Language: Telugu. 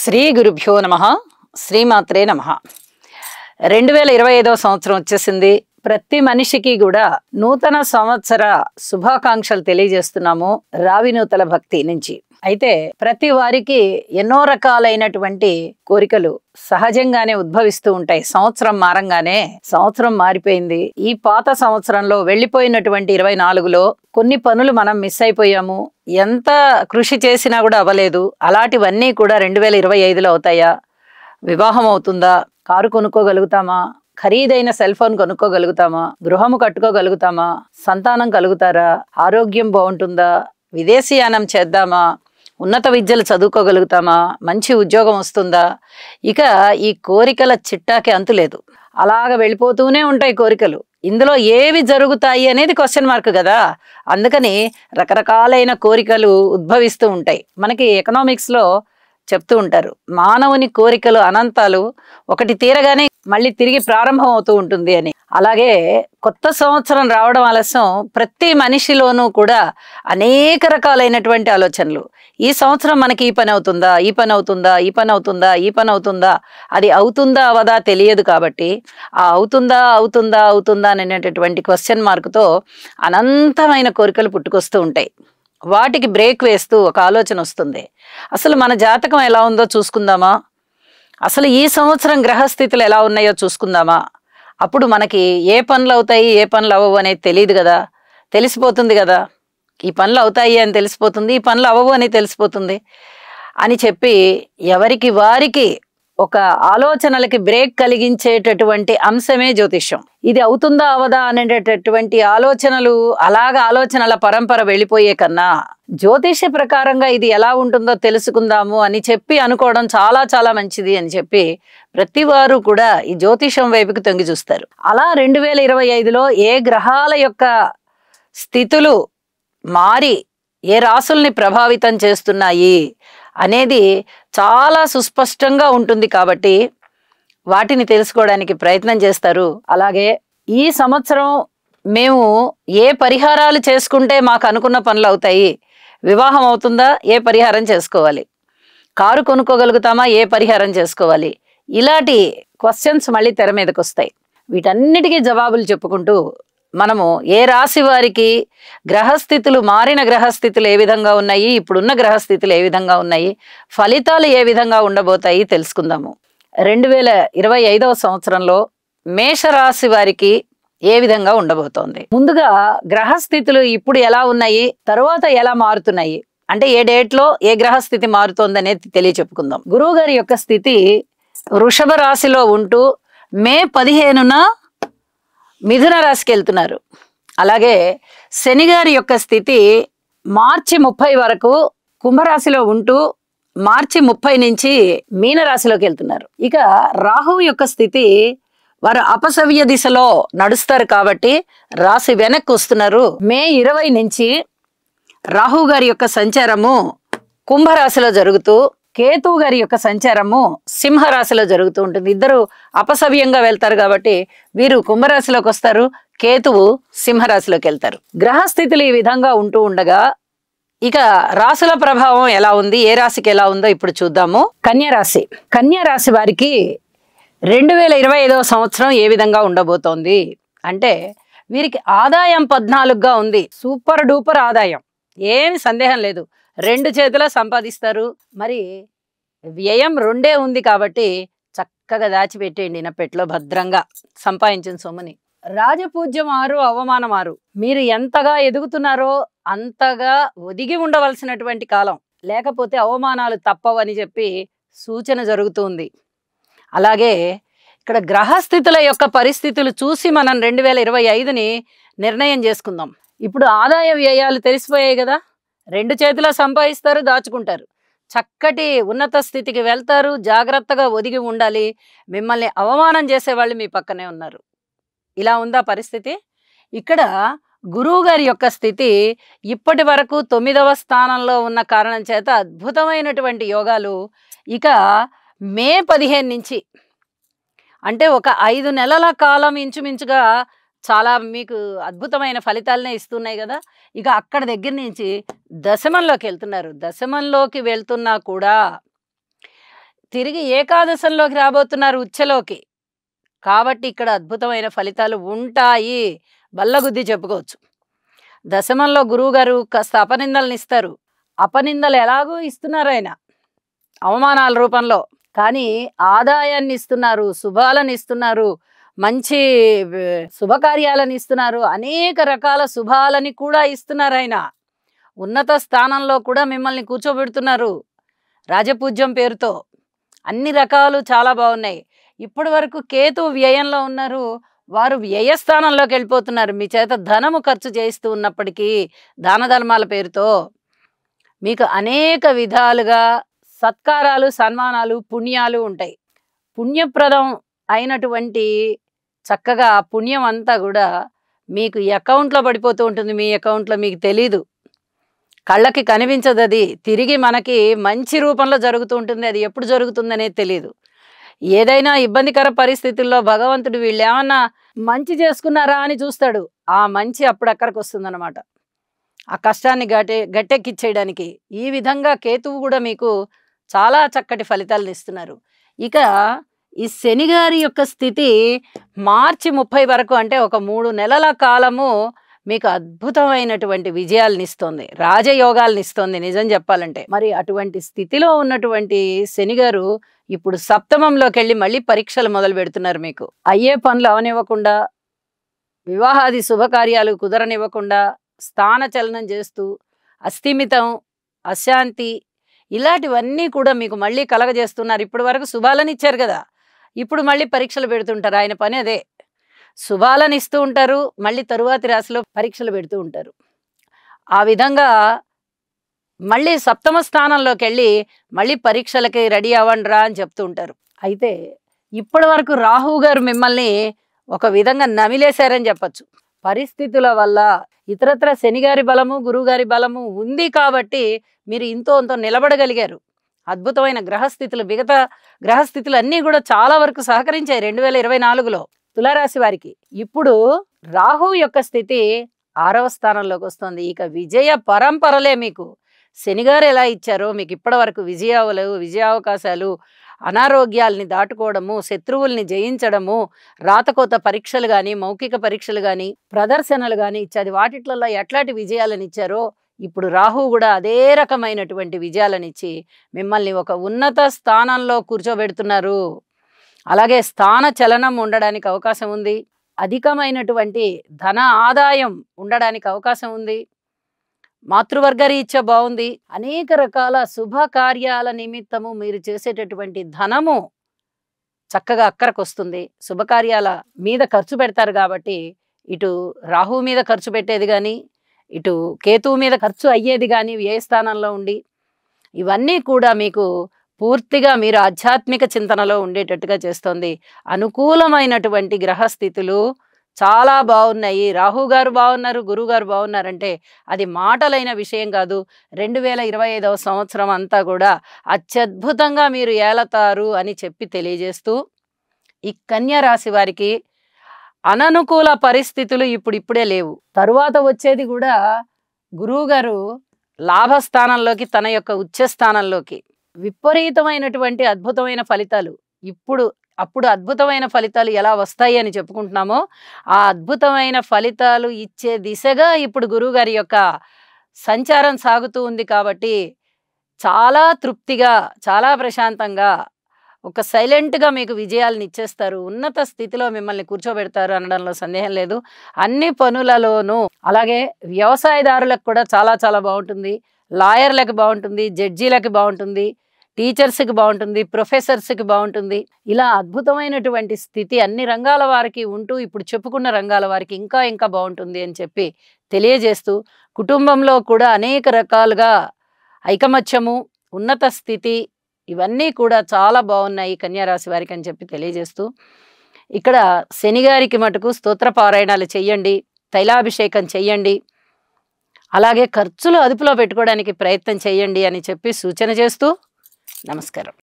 శ్రీ గురుభ్యో నమః. శ్రీమాత్రే నమః. 2025వ సంవత్సరం వచ్చేసింది. ప్రతి మనిషికి కూడా నూతన సంవత్సర శుభాకాంక్షలు తెలియజేస్తున్నాము రావినూతల భక్తి నుంచి. అయితే ప్రతి వారికి ఎన్నో రకాలైనటువంటి కోరికలు సహజంగానే ఉద్భవిస్తూ ఉంటాయి. సంవత్సరం మారంగానే సంవత్సరం మారిపోయింది. ఈ పాత సంవత్సరంలో వెళ్ళిపోయినటువంటి 24లో కొన్ని పనులు మనం మిస్ అయిపోయాము. ఎంత కృషి చేసినా కూడా అవ్వలేదు. అలాంటివన్నీ కూడా 2025లో అవుతాయా? వివాహం అవుతుందా? కారు కొనుక్కోగలుగుతామా? ఖరీదైన సెల్ ఫోన్ కొనుక్కోగలుగుతామా? గృహము కట్టుకోగలుగుతామా? సంతానం కలుగుతారా? ఆరోగ్యం బాగుంటుందా? విదేశీయానం చేద్దామా? ఉన్నత విద్యలు చదువుకోగలుగుతామా? మంచి ఉద్యోగం వస్తుందా? ఇక ఈ కోరికల చిట్టాకి అంతులేదు. అలాగ వెళ్ళిపోతూనే ఉంటాయి కోరికలు. ఇందులో ఏవి జరుగుతాయి అనేది క్వశ్చన్ మార్క్ కదా. అందుకని రకరకాలైన కోరికలు ఉద్భవిస్తూ ఉంటాయి. మనకి ఎకనామిక్స్లో చెప్తూ ఉంటారు, మానవుని కోరికలు అనంతాలు, ఒకటి తీరగానే మళ్ళీ తిరిగి ప్రారంభం అవుతూ ఉంటుంది అని. అలాగే కొత్త సంవత్సరం రావడం ఆలస్యం. ప్రతి మనిషిలోనూ కూడా అనేక రకాలైనటువంటి ఆలోచనలు. ఈ సంవత్సరం మనకి ఈ పని అవుతుందా, ఈ పని అవుతుందా, ఈ పని అవుతుందా, ఈ పని అవుతుందా, అది అవుతుందా అవదా తెలియదు. కాబట్టి ఆ అవుతుందా అవుతుందా అవుతుందా అనేటటువంటి క్వశ్చన్ మార్కుతో అనంతమైన కోరికలు పుట్టుకొస్తూ ఉంటాయి. వాటికి బ్రేక్ వేస్తూ ఒక ఆలోచన వస్తుంది, అసలు మన జాతకం ఎలా ఉందో చూసుకుందామా, అసలు ఈ సంవత్సరం గ్రహస్థితులు ఎలా ఉన్నాయో చూసుకుందామా. అప్పుడు మనకి ఏ పనులు అవుతాయి, ఏ పనులు అవ్వవు అనేది తెలియదు కదా. తెలిసిపోతుంది కదా, ఈ పనులు అవుతాయి అని తెలిసిపోతుంది, ఈ పనులు అవ్వవు అని తెలిసిపోతుంది అని చెప్పి ఎవరికి వారికి ఒక ఆలోచనలకి బ్రేక్ కలిగించేటటువంటి అంశమే జ్యోతిష్యం. ఇది అవుతుందా అవదా అనేటటువంటి ఆలోచనలు, ఆలోచనల పరంపర వెళ్ళిపోయే కన్నా జ్యోతిష్య ప్రకారంగా ఇది ఎలా ఉంటుందో తెలుసుకుందాము అని చెప్పి అనుకోవడం చాలా చాలా మంచిది అని చెప్పి ప్రతి వారు కూడా ఈ జ్యోతిషం వైపుకి తొంగి చూస్తారు. అలా 2025లో ఏ గ్రహాల యొక్క స్థితులు మారి ఏ రాసుల్ని ప్రభావితం చేస్తున్నాయి అనేది చాలా సుస్పష్టంగా ఉంటుంది. కాబట్టి వాటిని తెలుసుకోవడానికి ప్రయత్నం చేస్తారు. అలాగే ఈ సంవత్సరం మేము ఏ పరిహారాలు చేసుకుంటే మాకు అనుకున్న పనులు అవుతాయి, వివాహం అవుతుందా, ఏ పరిహారం చేసుకోవాలి, కారు కొనుక్కోగలుగుతామా, ఏ పరిహారం చేసుకోవాలి, ఇలాంటి క్వశ్చన్స్ మళ్ళీ తెర మీదకి వస్తాయి. వీటన్నిటికీ జవాబులు చెప్పుకుంటూ మనము ఏ రాశి వారికి గ్రహస్థితులు, మారిన గ్రహస్థితులు ఏ విధంగా ఉన్నాయి, ఇప్పుడున్న గ్రహస్థితులు ఏ విధంగా ఉన్నాయి, ఫలితాలు ఏ విధంగా ఉండబోతాయి తెలుసుకుందాము. 2025వ సంవత్సరంలో మేషరాశి వారికి ఏ విధంగా ఉండబోతోంది. ముందుగా గ్రహస్థితులు ఇప్పుడు ఎలా ఉన్నాయి, తరువాత ఎలా మారుతున్నాయి, అంటే ఏ డేట్లో ఏ గ్రహస్థితి మారుతోంది అనేది తెలియచెప్పుకుందాం. గురువు గారి యొక్క స్థితి వృషభ రాశిలో ఉంటూ మే 15న మిథున రాశికి వెళ్తున్నారు. అలాగే శని గారి యొక్క స్థితి మార్చి 30 వరకు కుంభరాశిలో ఉంటూ మార్చి 30 నుంచి మీనరాశిలోకి వెళ్తున్నారు. ఇక రాహువు యొక్క స్థితి వారు అపసవ్య దిశలో నడుస్తారు కాబట్టి రాశి వెనక్కి వస్తున్నారు. మే 20 నుంచి రాహువు గారి యొక్క సంచారము కుంభరాశిలో జరుగుతూ కేతువు గారి యొక్క సంచారము సింహరాశిలో జరుగుతూ ఉంటుంది. ఇద్దరు అపసవ్యంగా వెళ్తారు కాబట్టి వీరు కుంభరాశిలోకి వస్తారు, కేతువు సింహరాశిలోకి వెళ్తారు. గ్రహస్థితులు ఈ విధంగా ఉంటూ ఉండగా ఇక రాశుల ప్రభావం ఎలా ఉంది, ఏ రాశికి ఎలా ఉందో ఇప్పుడు చూద్దాము. కన్యారాశి. కన్యారాశి వారికి 2025వ సంవత్సరం ఏ విధంగా ఉండబోతోంది అంటే, వీరికి ఆదాయం 14గా ఉంది. సూపర్ డూపర్ ఆదాయం, ఏమి సందేహం లేదు. 2 చేతుల సంపాదిస్తారు. మరి వ్యయం 2 ఉంది కాబట్టి చక్కగా దాచిపెట్టేయండి నా పెట్లో భద్రంగా సంపాదించిన సొమ్ముని. రాజపూజ్యం 6, అవమానం 6. మీరు ఎంతగా ఎదుగుతున్నారో అంతగా ఒదిగి ఉండవలసినటువంటి కాలం, లేకపోతే అవమానాలు తప్పవని చెప్పి సూచన జరుగుతుంది. అలాగే ఇక్కడ గ్రహస్థితుల యొక్క పరిస్థితులు చూసి మనం 2025ని నిర్ణయం చేసుకుందాం. ఇప్పుడు ఆదాయ వ్యయాలు తెలిసిపోయాయి కదా. 2 చేతుల సంపాదిస్తారు, దాచుకుంటారు, చక్కటి ఉన్నత స్థితికి వెళ్తారు. జాగ్రత్తగా ఒదిగి ఉండాలి. మిమ్మల్ని అవమానం చేసేవాళ్ళు మీ పక్కనే ఉన్నారు. ఇలా ఉందా పరిస్థితి. ఇక్కడ గురువు గారి యొక్క స్థితి ఇప్పటి వరకు 9వ స్థానంలో ఉన్న కారణం చేత అద్భుతమైనటువంటి యోగాలు ఇక మే 15 నుంచి, అంటే ఒక 5 నెలల కాలం ఇంచుమించుగా చాలా మీకు అద్భుతమైన ఫలితాలనే ఇస్తున్నాయి కదా. ఇక అక్కడ దగ్గర నుంచి దశమంలోకి వెళ్తున్నారు. దశమంలోకి వెళ్తున్నా కూడా తిరిగి ఏకాదశంలోకి రాబోతున్నారు ఉచ్చలోకి. కాబట్టి ఇక్కడ అద్భుతమైన ఫలితాలు ఉంటాయి. బల్లగుద్ది చెప్పుకోవచ్చు. దశమంలో గురువుగారు కాస్త అపనిందలనిస్తారు. అపనిందలు ఎలాగో ఇస్తున్నారాయన అవమానాల రూపంలో. కానీ ఆదాయాన్ని ఇస్తున్నారు, శుభాలను ఇస్తున్నారు, మంచి శుభకార్యాలను ఇస్తున్నారు, అనేక రకాల శుభాలని కూడా ఇస్తున్నారాయన. ఉన్నత స్థానంలో కూడా మిమ్మల్ని కూర్చోబెడుతున్నారు రాజపూజ్యం పేరుతో. అన్ని రకాలు చాలా బాగున్నాయి. ఇప్పటి వరకు కేతు వ్యయంలో ఉన్నారు, వారు వ్యయస్థానంలోకి వెళ్ళిపోతున్నారు. మీ చేత ధనము ఖర్చు చేయిస్తూ ఉన్నప్పటికీ దాన ధర్మాల పేరుతో మీకు అనేక విధాలుగా సత్కారాలు, సన్మానాలు, పుణ్యాలు ఉంటాయి. పుణ్యప్రదం అయినటువంటి చక్కగా పుణ్యం అంతా కూడా మీకు అకౌంట్లో పడిపోతూ ఉంటుంది. మీ అకౌంట్లో మీకు తెలీదు, కళ్ళకి కనిపించదు. అది తిరిగి మనకి మంచి రూపంలో జరుగుతూ ఉంటుంది. అది ఎప్పుడు జరుగుతుందనేది తెలియదు. ఏదైనా ఇబ్బందికర పరిస్థితుల్లో భగవంతుడు వీళ్ళు ఏమన్నా మంచి చేసుకున్నారా అని చూస్తాడు. ఆ మంచి అప్పుడు అక్కడికి వస్తుందన్నమాట, ఆ కష్టాన్ని గట్టెక్కిచ్చేయడానికి. ఈ విధంగా కేతువు కూడా మీకు చాలా చక్కటి ఫలితాలను ఇస్తున్నారు. ఇక ఈ శనిగారి యొక్క స్థితి మార్చి 30 వరకు, అంటే ఒక 3 నెలల కాలము మీకు అద్భుతమైనటువంటి విజయాలను ఇస్తుంది, రాజయోగాలను ఇస్తుంది నిజం చెప్పాలంటే. మరి అటువంటి స్థితిలో ఉన్నటువంటి శనిగారు ఇప్పుడు సప్తమంలోకి వెళ్ళి మళ్ళీ పరీక్షలు మొదలు పెడుతున్నారు. మీకు అయ్యే పనులు అవనివ్వకుండా, వివాహాది శుభకార్యాలు కుదరనివ్వకుండా, స్థాన చలనం చేస్తూ అస్థిమితం, అశాంతి, ఇలాంటివన్నీ కూడా మీకు మళ్ళీ కలగజేస్తున్నారు. ఇప్పటి వరకు శుభాలను ఇచ్చారు కదా, ఇప్పుడు మళ్ళీ పరీక్షలు పెడుతుంటారు. ఆయన పని అదే, శుభాలను ఇస్తూ ఉంటారు, మళ్ళీ తరువాతి రాశిలో పరీక్షలు పెడుతూ ఉంటారు. ఆ విధంగా మళ్ళీ సప్తమ స్థానంలోకి వెళ్ళి మళ్ళీ పరీక్షలకి రెడీ అవ్వండిరా అని చెప్తూ ఉంటారు. అయితే ఇప్పటి వరకు రాహువు గారు మిమ్మల్ని ఒక విధంగా నమిలేశారని చెప్పచ్చు. పరిస్థితుల వల్ల ఇతరత్ర శనిగారి బలము, గురువుగారి బలము ఉంది కాబట్టి మీరు ఇంతో అంతో నిలబడగలిగారు. అద్భుతమైన గ్రహస్థితులు, మిగతా గ్రహస్థితులు అన్నీ కూడా చాలా వరకు సహకరించాయి 2024లో తులారాశి వారికి. ఇప్పుడు రాహు యొక్క స్థితి 6వ స్థానంలోకి వస్తుంది. ఇక విజయ పరంపరలే మీకు. శనిగారు ఎలా ఇచ్చారో మీకు ఇప్పటి వరకు విజయాలు, విజయావకాశాలు, అనారోగ్యాల్ని దాటుకోవడము, శత్రువుల్ని జయించడము, రాతకోత పరీక్షలు కానీ, మౌఖిక పరీక్షలు కానీ, ప్రదర్శనలు కానీ ఇచ్చేది, వాటిట్లలో ఎట్లాంటి విజయాలను ఇచ్చారో ఇప్పుడు రాహు కూడా అదే రకమైనటువంటి విజయాలను ఇచ్చి మిమ్మల్ని ఒక ఉన్నత స్థానంలో కూర్చోబెడుతున్నారు. అలాగే స్థాన చలనం ఉండడానికి అవకాశం ఉంది, అధికమైనటువంటి ధన ఆదాయం ఉండడానికి అవకాశం ఉంది, మాతృవర్గ రీత్యా బాగుంది. అనేక రకాల శుభకార్యాల నిమిత్తము మీరు చేసేటటువంటి ధనము చక్కగా అక్కరకు వస్తుంది. శుభకార్యాల మీద ఖర్చు పెడతారు కాబట్టి ఇటు రాహు మీద ఖర్చు పెట్టేది కానీ, ఇటు కేతువు మీద ఖర్చు అయ్యేది కానీ వ్యయ స్థానంలో ఉండి, ఇవన్నీ కూడా మీకు పూర్తిగా మీరు ఆధ్యాత్మిక చింతనలో ఉండేటట్టుగా చేస్తుంది. అనుకూలమైనటువంటి గ్రహస్థితులు చాలా బాగున్నాయి. రాహు గారు బాగున్నారు, గురువు గారు బాగున్నారంటే అది మాటలైన విషయం కాదు. 2025వ సంవత్సరం అంతా కూడా అత్యద్భుతంగా మీరు ఏలతారు అని చెప్పి తెలియజేస్తూ, ఈ కన్యా రాశి వారికి అననుకూల పరిస్థితులు ఇప్పుడిప్పుడే లేవు. తరువాత వచ్చేది కూడా గురువు గారు లాభస్థానంలోకి, తన యొక్క ఉచ్చస్థానంలోకి విపరీతమైనటువంటి అద్భుతమైన ఫలితాలు. అప్పుడు అద్భుతమైన ఫలితాలు ఎలా వస్తాయి అని చెప్పుకుంటున్నామో, ఆ అద్భుతమైన ఫలితాలు ఇచ్చే దిశగా ఇప్పుడు గురువుగారి యొక్క సంచారం సాగుతూ ఉంది. కాబట్టి చాలా తృప్తిగా, చాలా ప్రశాంతంగా, ఒక సైలెంట్గా మీకు విజయాలను ఇచ్చేస్తారు. ఉన్నత స్థితిలో మిమ్మల్ని కూర్చోబెడతారు అనడంలో సందేహం లేదు. అన్ని పనులలోనూ, అలాగే వ్యవసాయదారులకు కూడా చాలా చాలా బాగుంటుంది, లాయర్లకు బాగుంటుంది, జడ్జీలకు బాగుంటుంది, టీచర్స్కి బాగుంటుంది, ప్రొఫెసర్స్కి బాగుంటుంది. ఇలా అద్భుతమైనటువంటి స్థితి అన్ని రంగాల వారికి ఉంటూ ఇప్పుడు చెప్పుకున్న రంగాల వారికి ఇంకా ఇంకా బాగుంటుంది అని చెప్పి తెలియజేస్తూ, కుటుంబంలో కూడా అనేక రకాలుగా ఐకమత్యము, ఉన్నత స్థితి, ఇవన్నీ కూడా చాలా బాగున్నాయి కన్యారాశి వారికి అని చెప్పి తెలియజేస్తూ, ఇక్కడ శనిగారికి మటుకు స్తోత్ర పారాయణాలు చెయ్యండి, తైలాభిషేకం చెయ్యండి, అలాగే ఖర్చులు అదుపులో పెట్టుకోవడానికి ప్రయత్నం చేయండి అని చెప్పి సూచన చేస్తూ నమస్కారం.